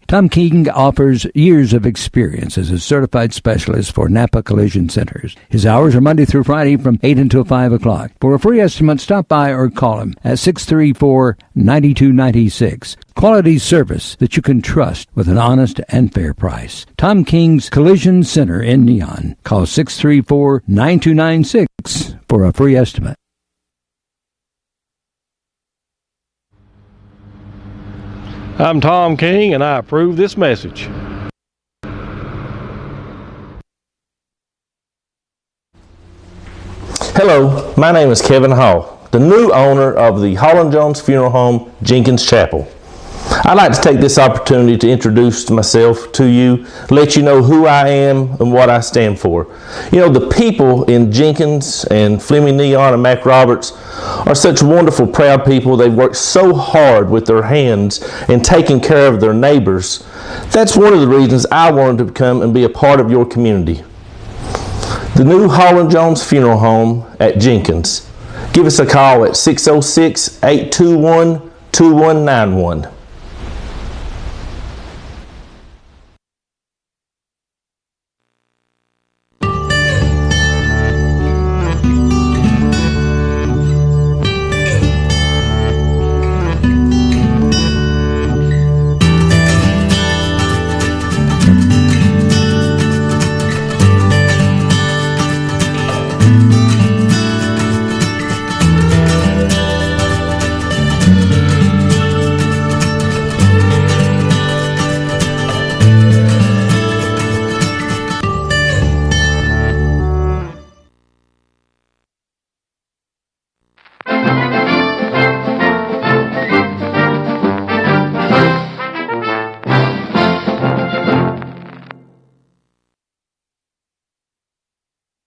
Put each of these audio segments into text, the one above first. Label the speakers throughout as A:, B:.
A: Tom King offers years of experience as a certified specialist for Napa Collision Centers. His hours are Monday through Friday from 8 until 5 o'clock. For a free estimate, stop by or call him at 634-9296. Quality service that you can trust with an honest and fair price. Tom King's Collision Center in Neon. Call 634-9296 for a free estimate.
B: I'm Tom King, and I approve this message.
C: Hello, my name is Kevin Hall, the new owner of the Hall & Jones Funeral Home, Jenkins Chapel. I'd like to take this opportunity to introduce myself to you, let you know who I am and what I stand for. You know, the people in Jenkins and Fleming Neon and Mac Roberts are such wonderful, proud people. They've worked so hard with their hands and taking care of their neighbors. That's one of the reasons I wanted to come and be a part of your community. The new Hall & Jones Funeral Home at Jenkins. Give us a call at 606-821-2191.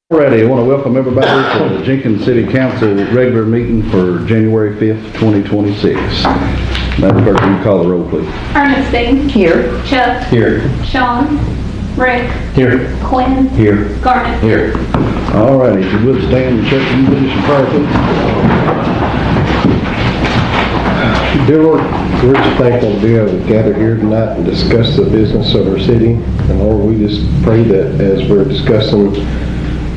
D: Alrighty, I want to welcome everybody to the Jenkins City Council regular meeting for January 5th, 2026. Madam Clerk, will you call the roll, please?
E: Ernestine. Here. Chuck.
D: Here.
E: Sean. Rick.
D: Here.
E: Quinn.
D: Here.
E: Garnet.
D: Here. Alrighty, if you would stand and check the position prayer, please.
F: Dear Lord, we're just thankful to be able to gather here tonight and discuss the business of our city. And Lord, we just pray that as we're discussing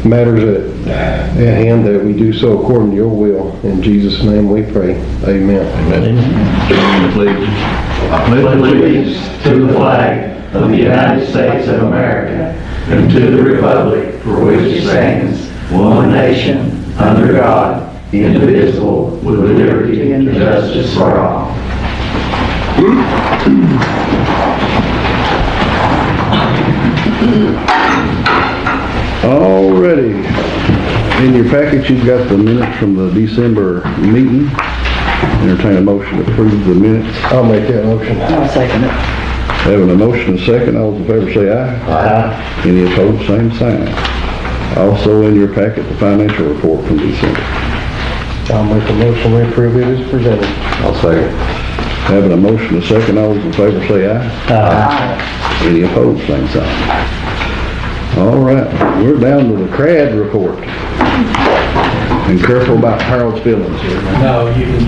F: matters at hand, that we do so according to your will. In Jesus' name we pray. Amen.
D: Amen. Please.
G: I pledge allegiance to the flag of the United States of America and to the republic for which it stands, one nation, under God, indivisible, with liberty and justice for all.
D: Alrighty. In your package, you've got the minutes from the December meeting. Entertain a motion to approve the minutes.
F: I'll make that motion.
H: I'll second it.
D: Having a motion and a second, all those in favor say aye.
F: Aye.
D: Any opposed, same sign. Also in your packet, the financial report from December.
F: I'll make a motion we approve it as presented.
D: I'll second. Having a motion and a second, all those in favor say aye.
F: Aye.
D: Any opposed, same sign. All right, we're down to the CRAD report. And careful about Harold's feelings here.
G: No, you can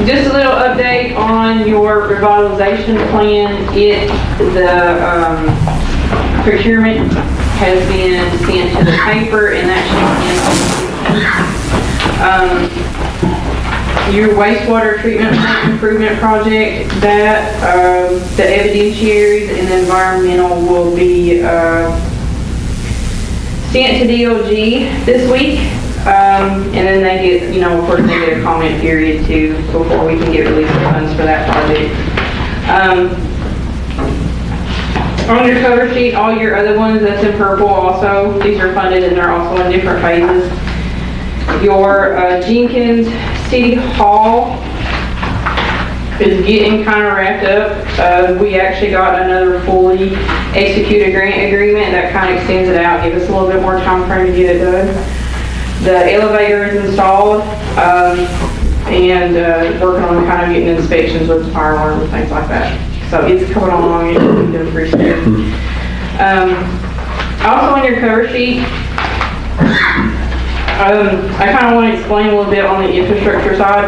I: Just a little update on your revitalization plan. The procurement has been sent to the paper, and that should be your wastewater treatment plant improvement project, that the evidentiaries and the environmental will be sent to DOG this week, and then they get, of course they get a comment period too before we can get release of funds for that project. On your cover sheet, all your other ones that's in purple also, these are funded and they're also in different phases. Your Jenkins City Hall is getting kind of wrapped up. We actually got another fully executed grant agreement that kind of extends it out, give us a little bit more time frame to get it done. The elevator is installed, and working on kind of getting inspections with the fire alarm and things like that. So it's coming along and we're doing pretty soon. Also on your cover sheet, I kind of want to explain a little bit on the infrastructure side.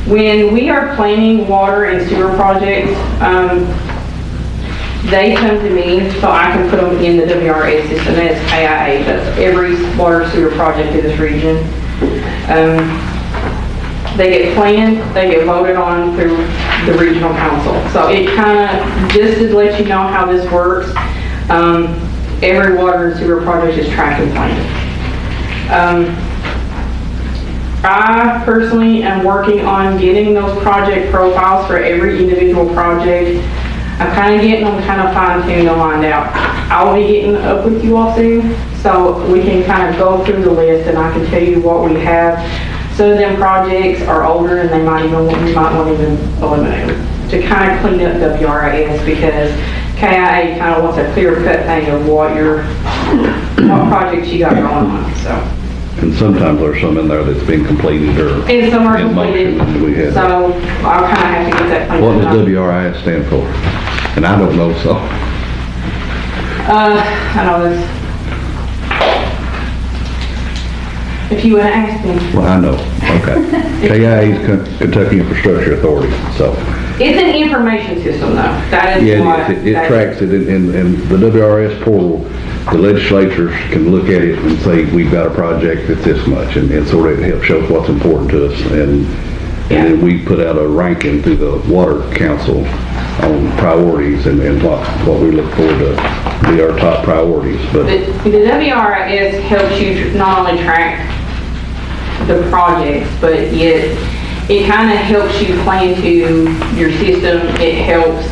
I: When we are planning water and sewer projects, they come to me so I can put them in the WRS system. That's KIA. That's every water sewer project in this region. They get planned, they get voted on through the regional council. So it kind of, just to let you know how this works, every water and sewer project is tracked and planned. I personally am working on getting those project profiles for every individual project. I'm kind of getting them kind of fine-tuned and lined out. I'll be getting up with you all soon, so we can kind of go through the list and I can tell you what we have. Some of them projects are older and we might want to even eliminate them to kind of clean up WRS, because KIA kind of wants a clear-cut thing of what projects you got going on, so.
D: And sometimes there's some in there that's been completed or
I: And some are
D: in
I: completed,
D: motion, and we had.
I: so I'll kind of have to get that cleaned up.
D: What does WRIS stand for? And I don't know, so.
I: I know this. If you would have asked me.
D: Well, I know, okay. KIA is Kentucky Infrastructure Authority, so.
I: It's an information system though. That is
D: Yeah,
I: what.
D: it tracks it in the WRS portal. The legislatures can look at it and say, we've got a project that's this much, and sort of help show us what's important to us. And then we put out a ranking through the Water Council on priorities and what we look for to be our top priorities. But
I: The WRS helps you not only track the projects, but yet it kind of helps you plan to your system. It helps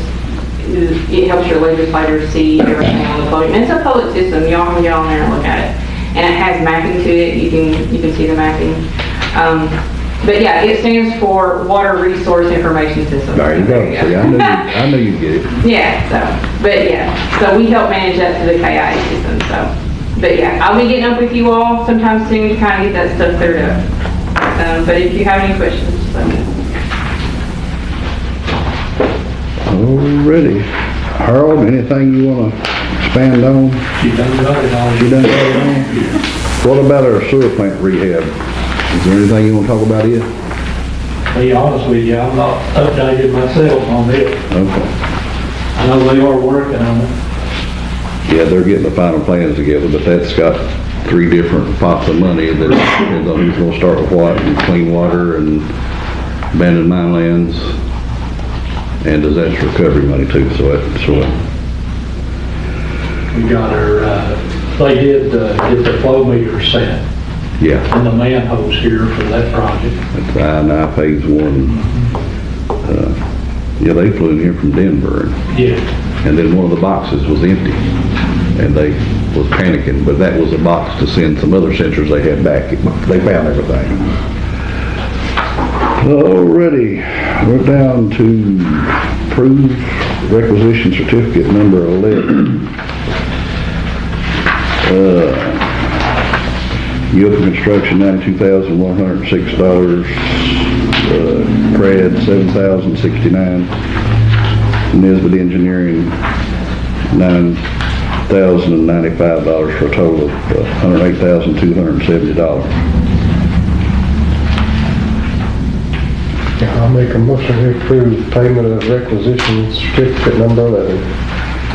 I: your legislators see everything on the public. And it's a public system. Y'all can get on there and look at it. And it has mapping to it. You can see the mapping. But yeah, it stands for Water Resource Information System.
D: there you go. See, I knew you'd get it.
I: Yeah, so we help manage that through the KIA system, so. But yeah, I'll be getting up with you all sometime soon to kind of get that stuff cleared up. But if you have any questions, just let me know.
D: Alrighty. Harold, anything you want to expand on?
G: She done got it all.
D: You done got it on? What about our sewer plant rehab? Is there anything you want to talk about it?
G: To be honest with you, I'm not updated myself on it.
D: Okay.
G: I know they are working on it.
D: Yeah, they're getting the final plans together, but that's got 3 different pots of money that depends on who's going to start with what, and clean water and abandoned mine lands and disaster recovery money too. So that's
G: We got our, they did get the flow meter set
D: yeah.
G: and the manholes here for that project.
D: That's I phase 1. Yeah, they flew in here from Denver.
G: Yeah.
D: And then one of the boxes was empty, and they was panicking, but that was a box to send some other sensors they had back. They found everything. Alrighty, we're down to approved requisition certificate number 11. Yoga Construction, $92,106. Crad, $7,069. Nisbet Engineering, $9,095 for a total of $108,270.
F: I'll make a motion to approve payment of requisition certificate number 11.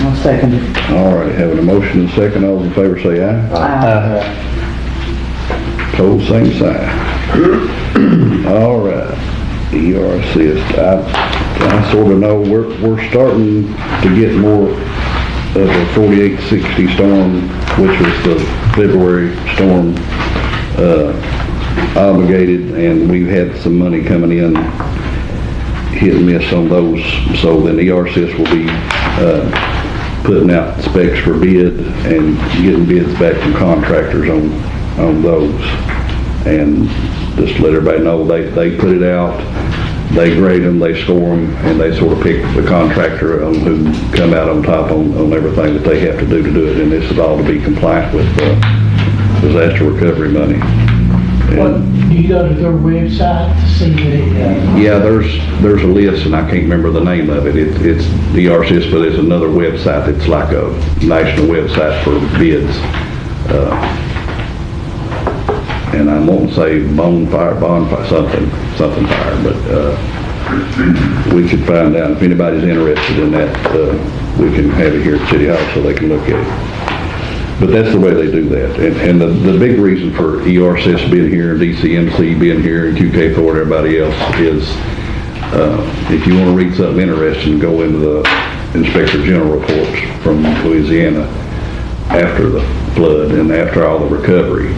H: I'll second it.
D: All right, having a motion and a second, all those in favor say aye.
H: Aye.
D: Pose same sign. All right, ERCS. I sort of know we're starting to get more of a 4860 storm, which was the February storm, obligated, and we've had some money coming in, hit and miss on those. So then ERCS will be putting out specs for bid and getting bids back from contractors on those. And just to let everybody know, they put it out, they grade them, they score them, and they sort of pick the contractor on who come out on top on everything that they have to do it. And this is all to be compliant with disaster recovery money.
H: What, you go to their website to see that it,
D: Yeah, there's a list, and I can't remember the name of it. It's the ERCS, but it's another website. It's like a national website for bids. and I'm wanting to say bonfire, something fire, but, we could find out if anybody's interested in that, we can have it here at City Hall so they can look at it. But that's the way they do that. And the big reason for ERCS being here, DCMC being here, and QK4 and everybody else is, if you want to read something interesting, go into the Inspector General reports from Louisiana after the flood and after all the recovery,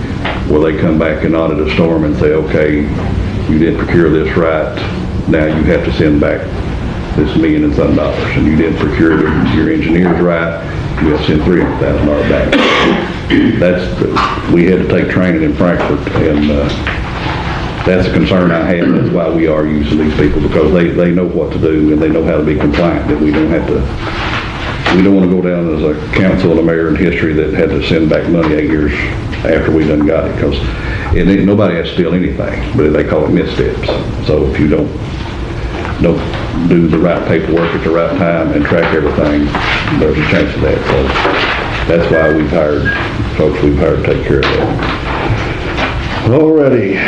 D: where they come back and audit a storm and say, okay, you didn't procure this right, now you have to send back this $1 million and some dollars, and you didn't procure your engineers right, you have to send $300,000 back. We had to take training in Frankfurt, and that's a concern I have. That's why we are using these people, because they know what to do and they know how to be compliant, that we don't want to go down as a council and a mayor in history that had to send back money 8 years after we done got it, because nobody has to steal anything, but they call it missteps. So if you don't do the right paperwork at the right time and track everything, there's a chance of that. So that's why we've hired folks to take care of that. Alrighty.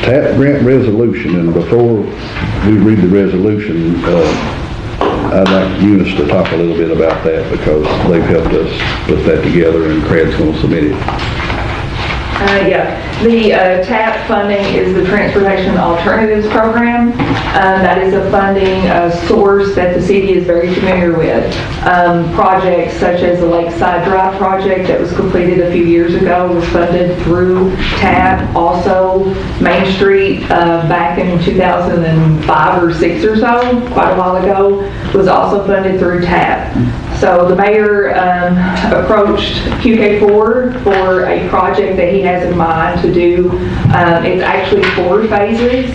D: TAP grant resolution, and before we read the resolution, I'd like Eunice to talk a little bit about that, because they've helped us put that together and Crad's going to submit it.
J: The TAP funding is the Transportation Alternatives Program. That is a funding source that the city is very familiar with. Projects such as the Lakeside Drive project that was completed a few years ago was funded through TAP. Also, Main Street back in 2005 or 6 or so, quite a while ago, was also funded through TAP. So the mayor approached QK4 for a project that he has in mind to do. It's actually 4 phases.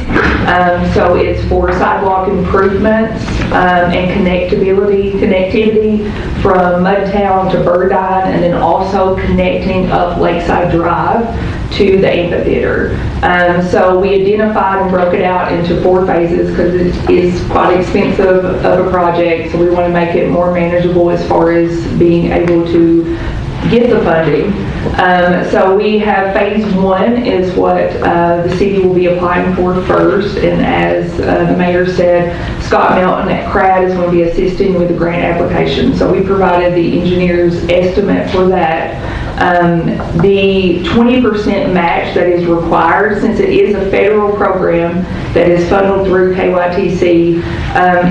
J: So it's for sidewalk improvements and connectivity from Mudtown to Burdine, and then also connecting up Lakeside Drive to the amphitheater. So we identified and broke it out into 4 phases because it is quite expensive of a project, so we want to make it more manageable as far as being able to get the funding. So we have phase 1 is what the city will be applying for first, and as the mayor said, Scott Melton at CRAD is going to be assisting with the grant application. So we provided the engineer's estimate for that. The 20% match that is required, since it is a federal program that is funneled through KYTC,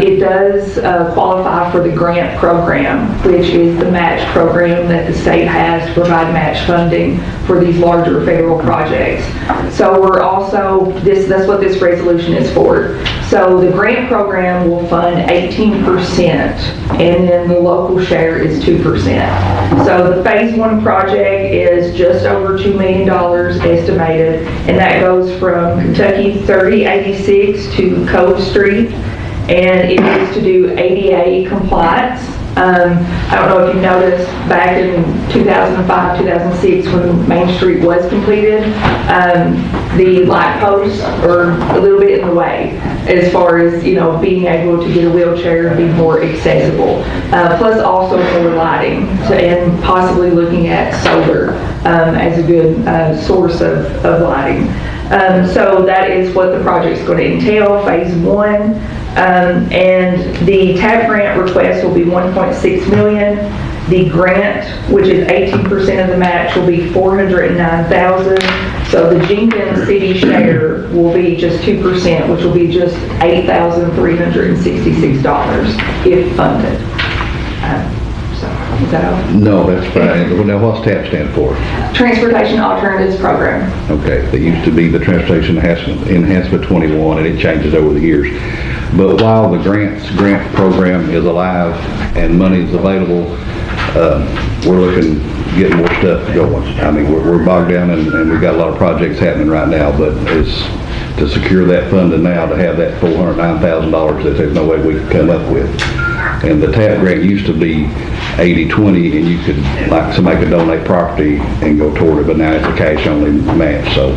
J: it does qualify for the grant program, which is the match program that the state has to provide match funding for these larger federal projects. So we're also, that's what this resolution is for. So the grant program will fund 18%, and then the local share is 2%. So the phase 1 project is just over $2 million estimated, and that goes from Kentucky 3086 to Cove Street, and it is to do ADA compliance. I don't know if you noticed back in 2005, 2006 when Main Street was completed, the light posts are a little bit in the way as far as, being able to get a wheelchair and be more accessible. Plus also more lighting and possibly looking at solar as a good source of lighting. So that is what the project is going to entail, phase 1. And the TAP grant request will be $1.6 million. The grant, which is 18% of the match, will be $409,000. So the Jenkins city share will be just 2%, which will be just $8,366 if funded. Is that all?
D: No, that's fine. Now, what's TAP stand for?
J: Transportation Alternatives Program.
D: Okay, they used to be the Transportation Enhancement 21, and it changes over the years. But while the grant program is alive and money is available, we're looking to get more stuff going. I mean, we're bogged down and we've got a lot of projects happening right now, but it's to secure that funding now, to have that $409,000 that there's no way we can come up with. And the TAP grant used to be 80-20, and you could, like, somebody could donate property and go toward it, but now it's a cash only match. So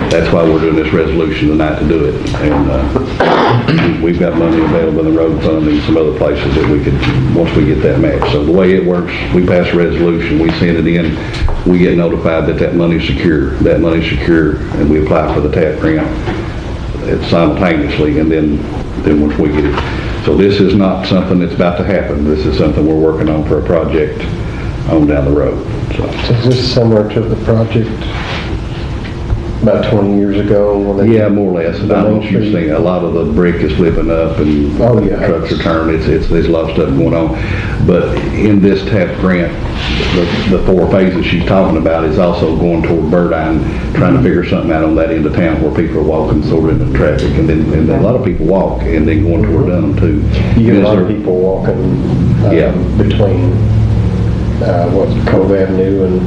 D: that's why we're doing this resolution tonight, to do it. And we've got money available in the road fund and some other places that we could, once we get that match. So the way it works, we pass a resolution, we send it in we get notified that that money's secure. That money's secure, and we apply for the TAP grant simultaneously, and then once we get it. So this is not something that's about to happen. This is something we're working on for a project on down the road. So
F: Is this similar to the project about 20 years ago? When they
D: yeah, more or less. And I don't know if you've seen, a lot of the brick is flipping up and trucks are turning. There's a lot of stuff going on. But in this TAP grant, the 4 phases she's talking about is also going toward Burdine, trying to figure something out on that end of town where people are walking sort of into traffic. And then a lot of people walk and then going toward Dunham too.
F: You get a lot of people walking between Cove Avenue and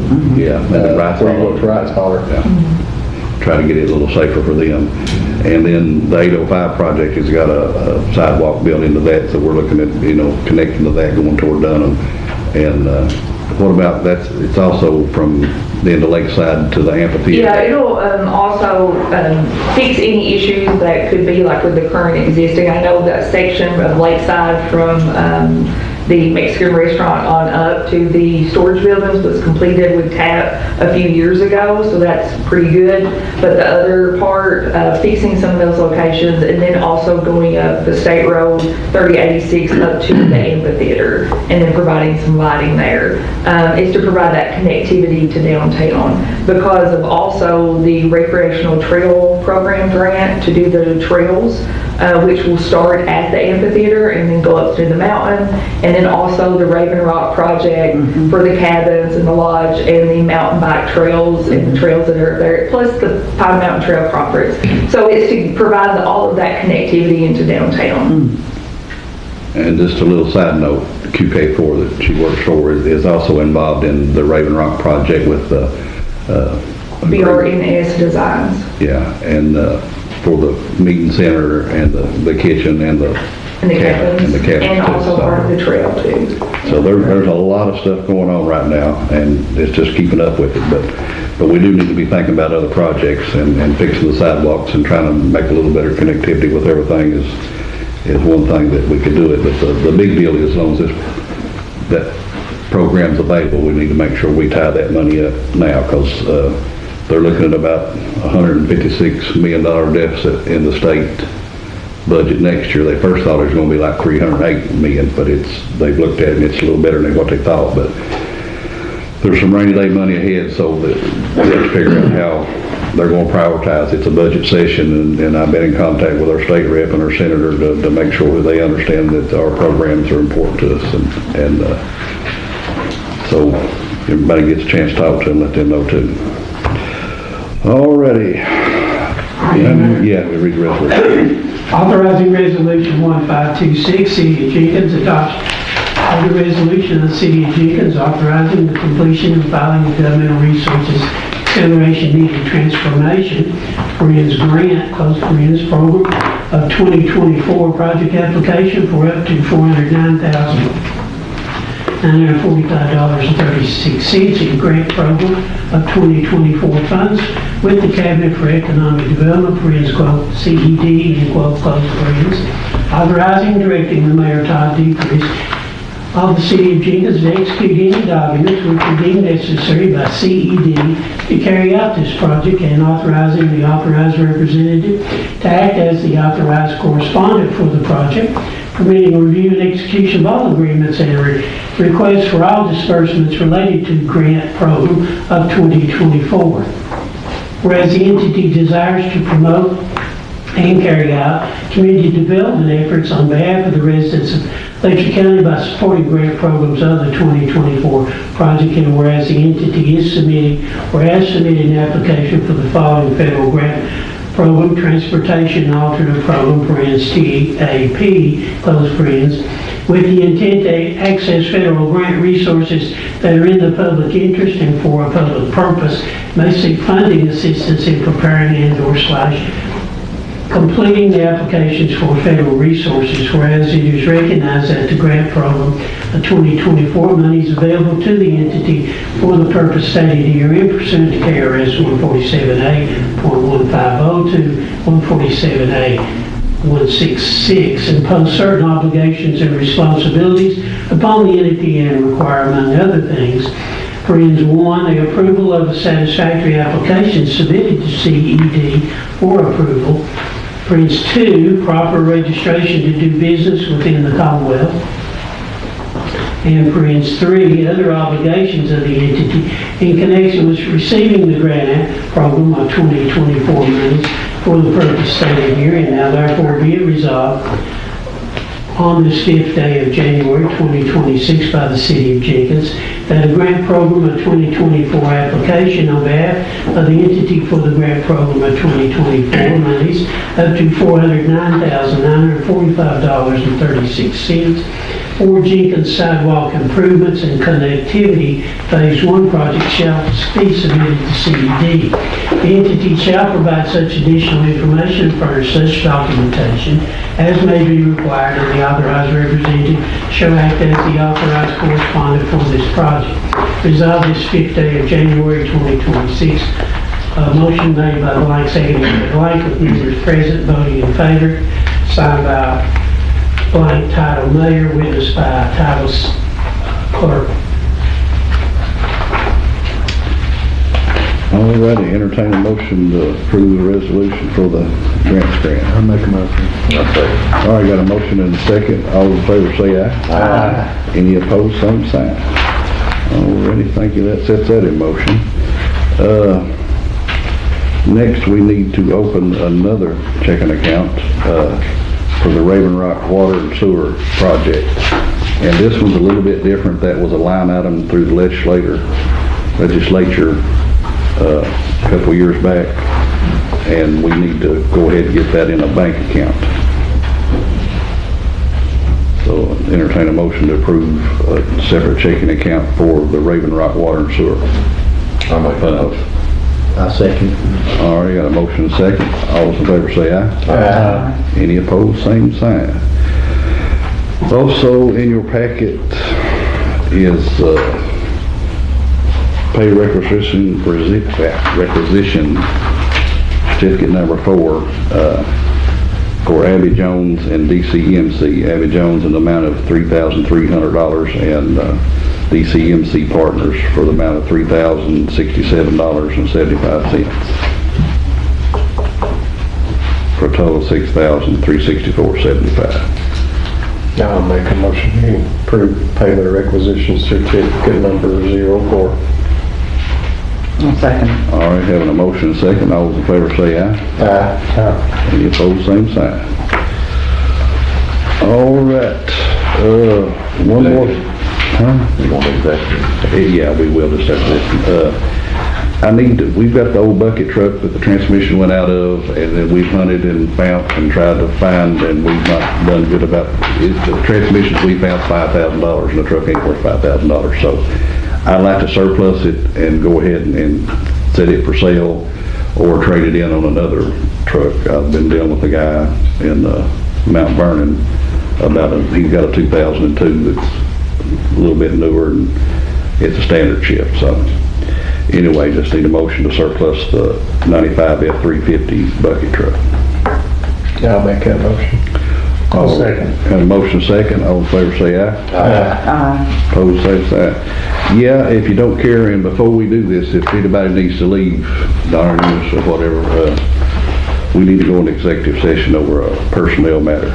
F: Wright's Holler.
D: Try to get it a little safer for them. And then the 805 project has got a sidewalk built into that, so we're looking at, connecting to that going toward Dunham. And what about that? It's also from the end of Lakeside to the amphitheater.
J: Yeah, it'll also fix any issues that could be like with the current existing. I know that section of Lakeside from the Mexican restaurant on up to the storage buildings was completed with TAP a few years ago, so that's pretty good. But the other part, fixing some of those locations, and then also going up the State Road 3086 up to the amphitheater, and then providing some lighting there, is to provide that connectivity to downtown. Because of also the recreational trail program grant to do the trails, which will start at the amphitheater and then go up to the mountain, and then also the Raven Rock project for the cabins and the lodge and the mountain bike trails and the trails that are there, plus the Pine Mountain Trail Conference. So it's to provide all of that connectivity into downtown.
D: And just a little side note, QK4 that she works for is also involved in the Raven Rock project with
J: BRNS Designs.
D: Yeah, and for the meeting center and the kitchen and the cabins,
J: and also part of the trail too.
D: So there's a lot of stuff going on right now, and it's just keeping up with it. But we do need to be thinking about other projects and fixing the sidewalks and trying to make a little better connectivity with everything is one thing that we could do it. But the big deal is, as long as that program's available, we need to make sure we tie that money up now, because they're looking at about $156 million deficit in the state budget next year. They first thought it was going to be like $308 million, but they've looked at it and it's a little better than what they thought. But there's some rainy day money ahead, so that we have to figure out how they're going to prioritize. It's a budget session, and I've been in contact with our state rep and our senator to make sure that they understand that our programs are important to us, and so everybody gets a chance to talk to them, let them know too. Alrighty. Yeah, we read the resolution.
H: Authorizing Resolution 1526, City of Jenkins adoption of the resolution of the City of Jenkins authorizing the completion and filing of governmental resources acceleration needed transformation grant, close friends program of 2024 project application for up to $409,945.36 in grant program of 2024 funds with the Cabinet for Economic Development, friends, quote, CED, and quote, close friends, authorizing and directing the Mayor Todd Decrease of the City of Jenkins to execute any documents which are deemed necessary by CED to carry out this project, and authorizing the authorized representative to act as the authorized correspondent for the project, permitting review and execution of all agreements and requests for all disbursements related to the grant program of 2024. Whereas the entity desires to promote and carry out community development efforts on behalf of the residents of Letcher County by supporting grant programs of the 2024 project, and whereas the entity is submitting or has submitted an application for the following federal grant program: Transportation Alternate Program, TAP, close friends, with the intent to access federal grant resources that are in the public interest and for a public purpose, may seek funding assistance in preparing and/or completing the applications for federal resources, whereas it is recognized that the grant program of 2024 money is available to the entity for the purpose stated herein pursuant to KRS 147A.1502 to 147A.166, impose certain obligations and responsibilities upon the entity and require, among other things, Friends 1, the approval of the satisfactory application submitted to CED for approval. Friends 2, proper registration to do business within the Commonwealth. And Friends 3, other obligations of the entity in connection with receiving the grant program of 2024 monies for the purpose stated here, and now therefore be it resolved on this 5th day of January 2026 by the City of Jenkins that a grant program of 2024 application on behalf of the entity for the grant program of 2024 monies up to $409,945.36 for Jenkins sidewalk improvements and connectivity Phase 1 project shall be submitted to CED. The entity shall provide such additional information and furnish such documentation as may be required, and the authorized representative shall act as the authorized correspondent for this project. Resolved this 5th day of January 2026. Motion made by blank, seconded by blank, with members present voting in favor, signed by blank, title mayor, witnessed by title clerk.
D: All righty, entertain a motion to approve the resolution for the grants grant.
F: I'll make a motion.
D: All right, got a motion and a second. All in favor say aye. Aye. Any opposed, same sign. All righty, thank you. That sets that in motion. Next, we need to open another checking account for the Raven Rock Water and Sewer Project. And this one's a little bit different. That was a line item through the legislature a couple years back, and we need to go ahead and get that in a bank account. So entertain a motion to approve a separate checking account for the Raven Rock Water and Sewer.
F: I'll make that motion. I second.
D: All right, got a motion and a second. All those in favor say aye.
F: Aye.
D: Any opposed, same sign. Also in your packet is pay requisition certificate number 4 for Abby Jones and DCMC. Abby Jones in the amount of $3,300 and DCMC Partners for the amount of $3,067.75 for a total of $6,364.75.
F: I'll make a motion to approve payment of requisition certificate number 04.
K: Second.
D: All right, having a motion and a second. All those in favor say aye.
F: Aye.
D: Any opposed, same sign. All right, one more. Huh?
F: You want executive?
D: Yeah, we will just have this. We've got the old bucket truck that the transmission went out of, and then we've hunted and found and tried to find, and we've not done good about it. The transmissions we found $5,000, and the truck ain't worth $5,000. So I'd like to surplus it and go ahead and set it for sale or trade it in on another truck. I've been dealing with a guy in Mount Vernon he's got a 2002 that's a little bit newer, and it's a standard shift. So anyway, just need a motion to surplus the 95 F350 bucket truck.
F: I'll make that motion. I'll second.
D: Got a motion second. All in favor say aye.
K: Aye.
D: Opposed, say aye. Yeah, if you don't care, and before we do this, if anybody needs to leave, Donna or whatever, we need to go into executive session over a personnel matter.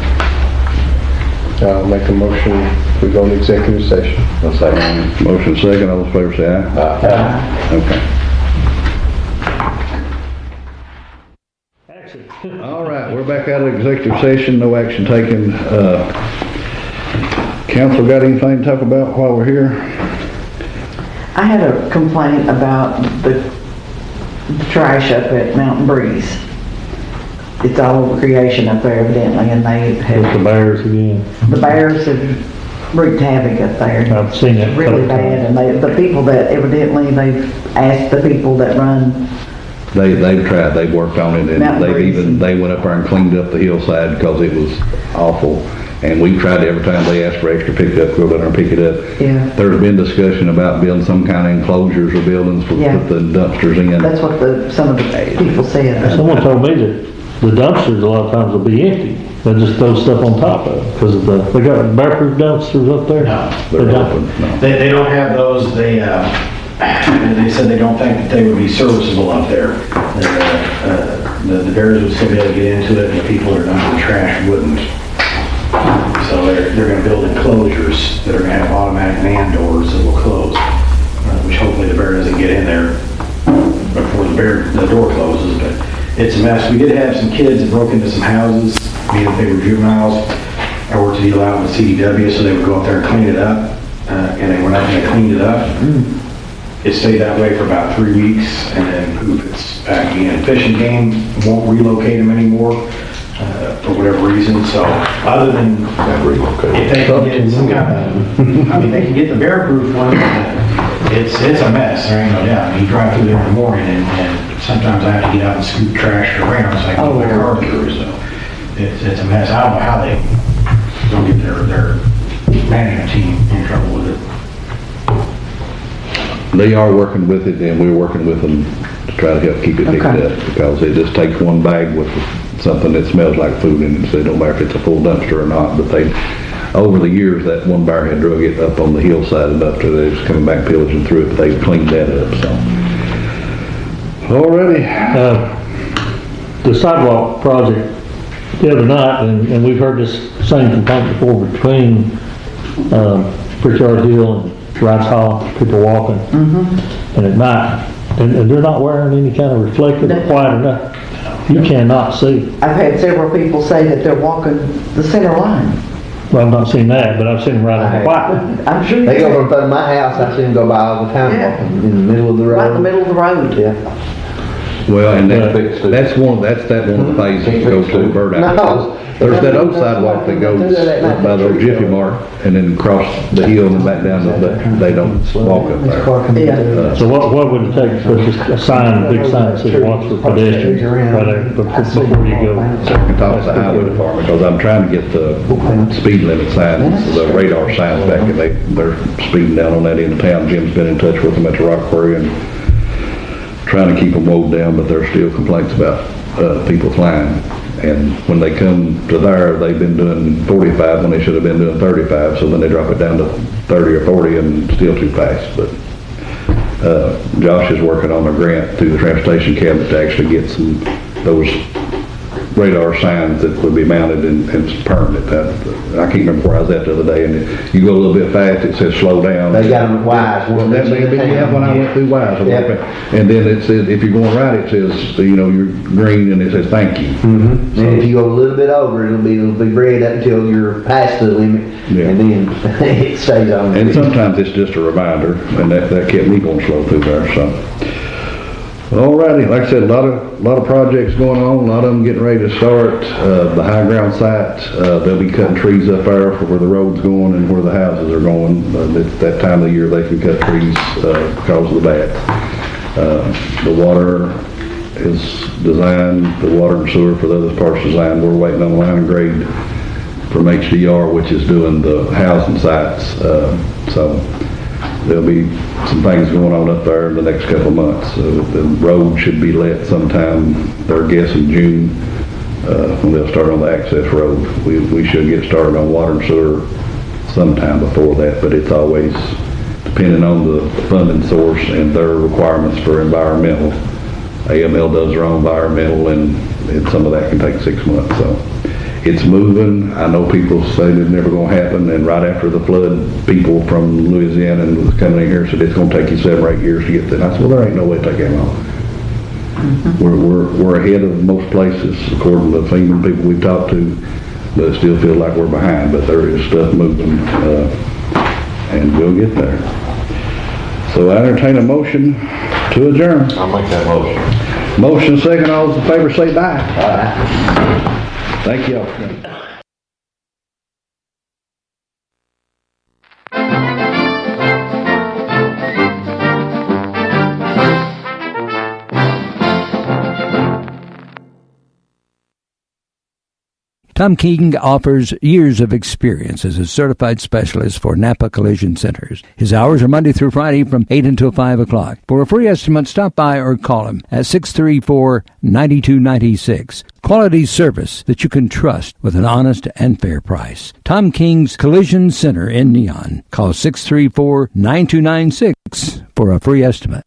F: I'll make a motion, we go into executive session.
D: I'll second. Motion second. All in favor say aye.
F: Aye.
D: Okay. All right, we're back out of executive session, no action taken. Council got anything to talk about while we're here?
K: I had a complaint about the trash up at Mountain Breeze. It's all over creation up there evidently, and they have...
B: With the bears again.
K: The bears have wreaked havoc up there.
B: I've seen it.
K: Really bad, and the people that evidently they've asked the people that run...
D: They've tried, they've worked on it, and they went up there and cleaned up the hillside because it was awful. And we've tried every time they ask for extra pickup, go down there and pick it up.
K: Yeah.
D: There's been discussion about building some kind of enclosures or buildings for put the dumpsters in.
K: That's what some of the people said.
B: Someone told me that the dumpsters a lot of times will be empty. They just throw stuff on top of it because they got bear-proof dumpsters up there.
L: No,
D: they're open. No.
L: They don't have those. and they said they don't think that they would be serviceable up there. The bears would still be able to get into it, and the people that are dumping the trash wouldn't. So they're going to build enclosures that are going to have automatic man doors that will close, which hopefully the bear doesn't get in there before the door closes. But it's a mess. We did have some kids that broke into some houses, being that they were juveniles. I worked a deal out with CDW, so they would go up there and clean it up, and they went up and they cleaned it up. It stayed that way for about 3 weeks, and then poof, it's back again. Fish and Game won't relocate them anymore for whatever reason. So other than if they can get some kind of, I mean, they can get the bear-proof one. It's a mess. There ain't no doubt. I mean, you drive through there in the morning, and sometimes I have to get out and scoop trash around so I can get my car through. So it's a mess. I don't know how they don't get their management team in trouble with it.
D: They are working with it, and we're working with them to try to help keep it picked up, because it just takes one bag with something that smells like food in it, so it don't matter if it's a full dumpster or not. But they, over the years, that one bar had drug it up on the hillside enough that they was coming back pillaging through it, but they cleaned that up, so.
B: Alrighty, the sidewalk project the other night, and we've heard this same complaint before between Pritchard Hill and Rice Hall, people walking, and at night, and they're not wearing any kind of reflective or white or nothing. You cannot see.
K: I've had several people say that they're walking the center line.
B: Well, I've not seen that, but I've seen them right on the white.
K: I'm sure
M: they go in front of my house. I see them go by all the time, walking in the middle of the road.
K: Right in the middle of the road.
M: Yeah.
D: Well, and that's one of the phases that goes to Bird Apple. There's that old sidewalk that goes by the old Jiffy Mart and then across the hill and back down, but they don't walk up there.
B: So what would it take for just a sign, a big sign that says watch for pedestrians right there before you go?
D: I can talk to the highway department, because I'm trying to get the speed limit signs, the radar signs back, and they're speeding down on that end of town. Jim's been in touch with them at the rock quarry and trying to keep them woed down, but there's still complaints about people flying. And when they come to there, they've been doing 45 when they should have been doing 35, so then they drop it down to 30 or 40 and still too fast. But Josh is working on a grant through the transportation cabinet to actually get those radar signs that would be mounted and permanent. I can't remember where I was at the other day, and you go a little bit fast, it says slow down.
M: They got them at Wise.
D: Well, that may be, when I went through Wise.
M: Yep.
D: And then it says, if you're going right, it says, you're green, and it says thank you.
M: And if you go a little bit over, it'll be red up until you're past the limit, and then it stays on.
D: And sometimes it's just a reminder, and that kept me going slow through there, so. Alrighty, like I said, a lot of projects going on, a lot of them getting ready to start. The high ground site, they'll be cutting trees up there for where the road's going and where the houses are going. It's that time of the year they can cut trees because of the bats. The water is designed, the water and sewer for the other parts designed. We're waiting on line and grade from HDR, which is doing the housing sites. So there'll be some things going on up there in the next couple of months. The road should be let sometime, they're guessing June, when they'll start on the access road. We should get started on water and sewer sometime before that, but it's always depending on the funding source and their requirements for environmental. AML does their own environmental, and some of that can take 6 months. So it's moving. I know people say it's never going to happen, and right after the flood, people from Louisiana and was coming in here said it's going to take you 7 or 8 years to get there. And I said, well, there ain't no way to take that long. We're ahead of most places according to the FEMA people we've talked to, but it still feels like we're behind. But there is stuff moving, and we'll get there. So I entertain a motion to adjourn.
C: I'll make that motion.
D: Motion second. All those in favor say aye. Aye. Thank you.
A: Tom King offers years of experience as a certified specialist for Napa Collision Centers. His hours are Monday through Friday from 8 until 5 o'clock. For a free estimate, stop by or call him at 634-9296. Quality service that you can trust with an honest and fair price. Tom King's Collision Center in Neon. Call 634-9296 for a free estimate.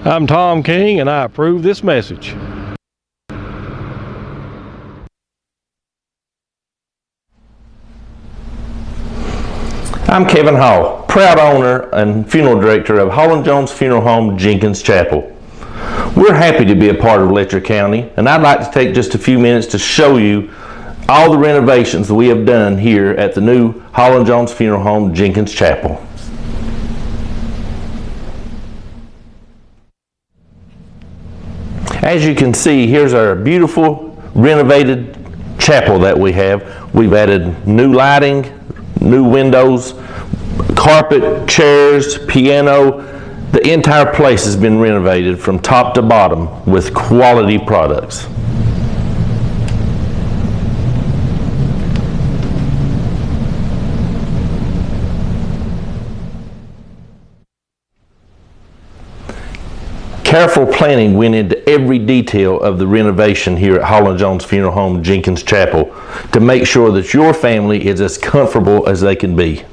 N: I'm Tom King, and I approve this message.
C: I'm Kevin Hall, proud owner and funeral director of Holland Jones Funeral Home, Jenkins Chapel. We're happy to be a part of Letcher County, and I'd like to take just a few minutes to show you all the renovations that we have done here at the new Holland Jones Funeral Home, Jenkins Chapel. As you can see, here's our beautiful renovated chapel that we have. We've added new lighting, new windows, carpet, chairs, piano. The entire place has been renovated from top to bottom with quality products. Careful planning went into every detail of the renovation here at Holland Jones Funeral Home, Jenkins Chapel, to make sure that your family is as comfortable as they can be.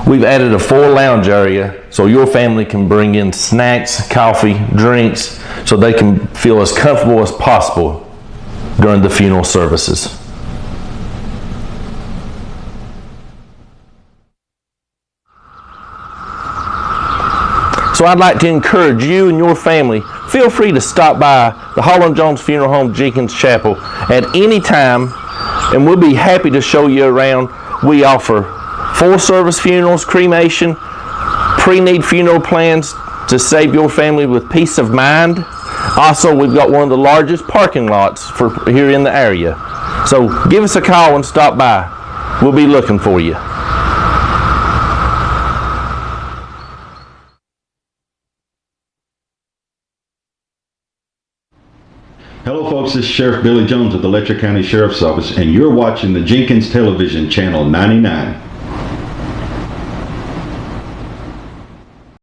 C: We've added a full lounge area so your family can bring in snacks, coffee, drinks, so they can feel as comfortable as possible during the funeral services. So I'd like to encourage you and your family, feel free to stop by the Holland Jones Funeral Home, Jenkins Chapel at any time, and we'll be happy to show you around. We offer full service funerals, cremation, pre-need funeral plans to save your family with peace of mind. Also, we've got one of the largest parking lots for here in the area. So give us a call and stop by. We'll be looking for you.
O: Hello folks, this is Sheriff Billy Jones of the Letcher County Sheriff's Office, and you're watching the Jenkins Television Channel 99.